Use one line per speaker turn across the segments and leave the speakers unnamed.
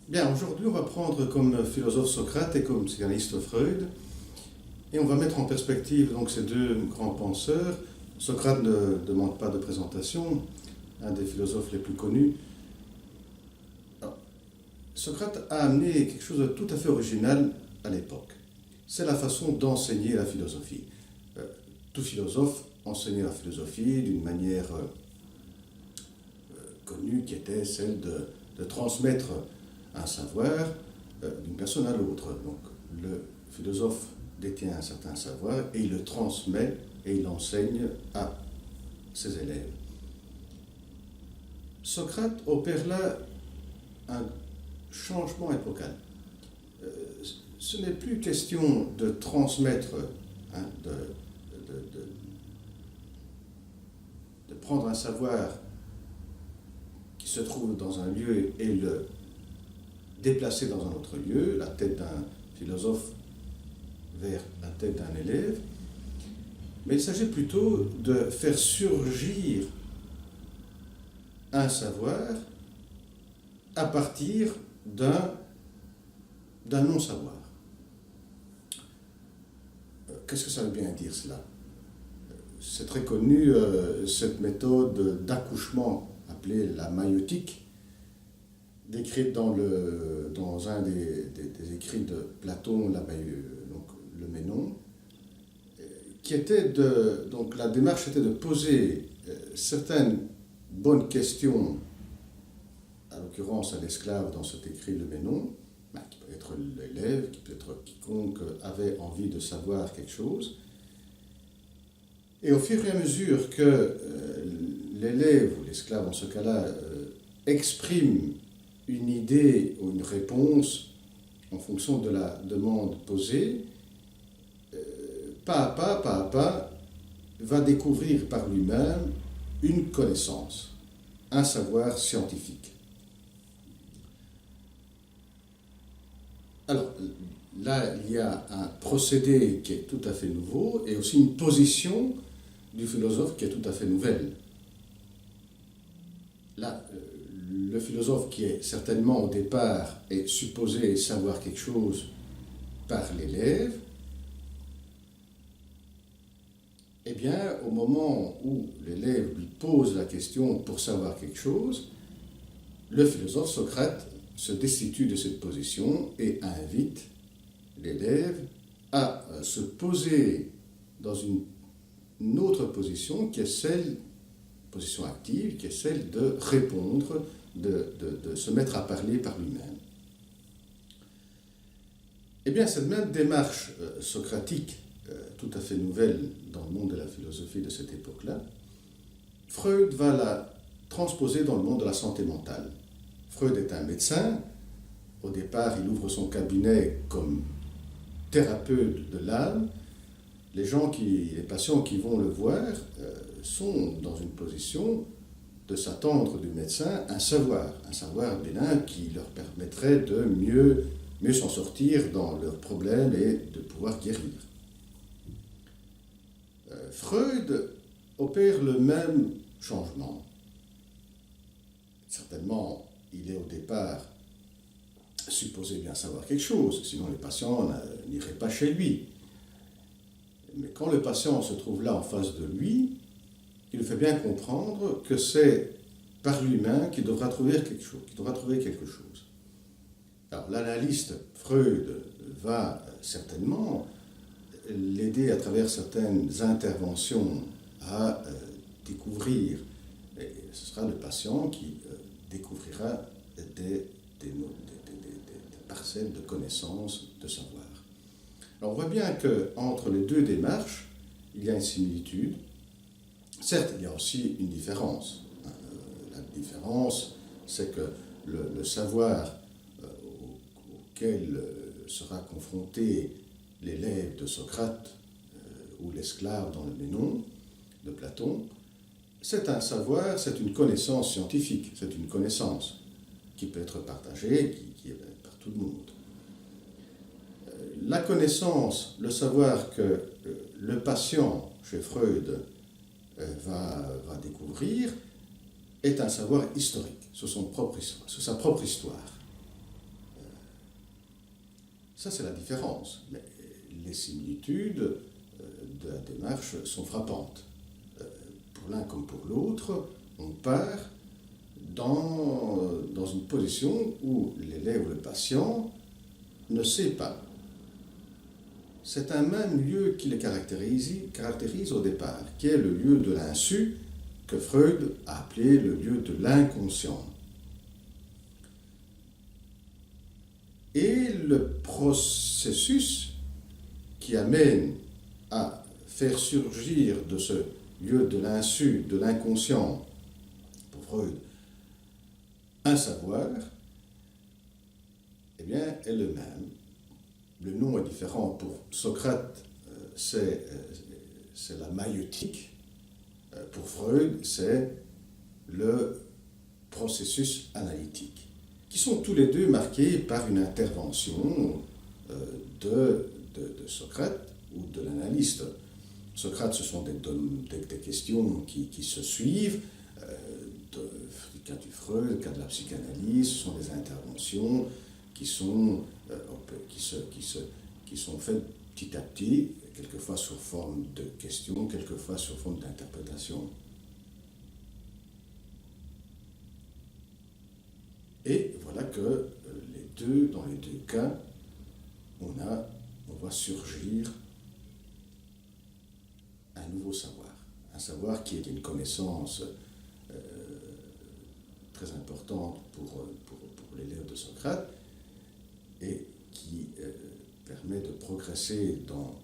Bien, aujourd'hui, on va prendre comme philosophe Socrate et comme psychanalyste Freud, et on va mettre en perspective donc ces deux grands penseurs. Socrate ne demande pas de présentation, un des philosophes les plus connus. Alors, Socrate a amené quelque chose de tout à fait original à l'époque. C'est la façon d'enseigner la philosophie. Tout philosophe enseignait la philosophie d'une manière connue qui était celle de transmettre un savoir d'une personne à l'autre. Donc le philosophe détient un certain savoir et il le transmet et il l'enseigne à ses élèves. Socrate opère là un changement épocal. Ce n'est plus question de transmettre, hein, de prendre un savoir qui se trouve dans un lieu et le déplacer dans un autre lieu, la tête d'un philosophe vers la tête d'un élève, mais il s'agit plutôt de faire surgir un savoir à partir d'un non-savoir. Qu'est-ce que ça veut bien dire cela? C'est très connu, cette méthode d'accouchement appelée la maïeutique, décrite dans un des écrits de Platon, donc le Ménon, qui était donc la démarche était de poser certaines bonnes questions, à l'occurrence à l'esclave dans cet écrit le Ménon, qui peut être l'élève, qui peut être quiconque avait envie de savoir quelque chose. Et au fur et à mesure que l'élève ou l'esclave en ce cas-là exprime une idée ou une réponse en fonction de la demande posée, pas à pas, va découvrir par lui-même une connaissance, un savoir scientifique. Alors, là, il y a un procédé qui est tout à fait nouveau et aussi une position du philosophe qui est tout à fait nouvelle. Là, le philosophe qui est certainement au départ est supposé savoir quelque chose par l'élève, eh bien, au moment où l'élève lui pose la question pour savoir quelque chose, le philosophe Socrate se destitue de cette position et invite l'élève à se poser dans une autre position qui est celle, position active, qui est celle de répondre, de se mettre à parler par lui-même. Eh bien, cette même démarche socratique, tout à fait nouvelle dans le monde de la philosophie de cette époque-là, Freud va la transposer dans le monde de la santé mentale. Freud est un médecin. Au départ, il ouvre son cabinet comme thérapeute de l'âme. Les patients qui vont le voir sont dans une position de s'attendre du médecin un savoir bénin qui leur permettrait de mieux s'en sortir dans leurs problèmes et de pouvoir guérir. Freud opère le même changement. Certainement, il est au départ supposé bien savoir quelque chose, sinon les patients n'iraient pas chez lui. Mais quand le patient se trouve là en face de lui, il fait bien comprendre que c'est par lui-même qu'il devra trouver quelque chose. Alors l'analyste Freud va certainement l'aider à travers certaines interventions à découvrir, et ce sera le patient qui découvrira des parcelles de connaissances, de savoir. Alors on voit bien qu'entre les deux démarches, il y a une similitude. Certes, il y a aussi une différence. La différence, c'est que le savoir auquel sera confronté l'élève de Socrate ou l'esclave dans le Ménon de Platon, c'est un savoir, c'est une connaissance scientifique, c'est une connaissance qui peut être partagée, qui est par tout le monde. La connaissance, le savoir que le patient, chez Freud, va découvrir, est un savoir historique, sur sa propre histoire. Ça, c'est la différence. Mais les similitudes de la démarche sont frappantes. Pour l'un comme pour l'autre, on part dans une position où l'élève ou le patient ne sait pas. C'est un même lieu qui les caractérise au départ, qui est le lieu de l'insu, que Freud a appelé le lieu de l'inconscient. Et le processus qui amène à faire surgir de ce lieu de l'insu, de l'inconscient, pour Freud, un savoir, eh bien, est le même. Le nom est différent. Pour Socrate, c'est la maïeutique. Pour Freud, c'est le processus analytique, qui sont tous les deux marqués par une intervention de Socrate ou de l'analyste. Socrate, ce sont des questions qui se suivent, du cas du Freud, du cas de la psychanalyse, ce sont des interventions qui sont faites petit à petit, quelquefois sous forme de questions, quelquefois sous forme d'interprétation. Et voilà que dans les deux cas, on voit surgir un nouveau savoir. Un savoir qui est une connaissance très importante pour l'élève de Socrate et qui permet de progresser dans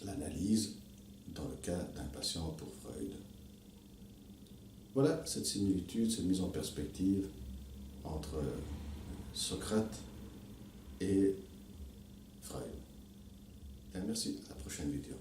l'analyse dans le cas d'un patient pour Freud. Voilà cette similitude, cette mise en perspective entre Socrate et Freud. Bien, merci, à la prochaine vidéo.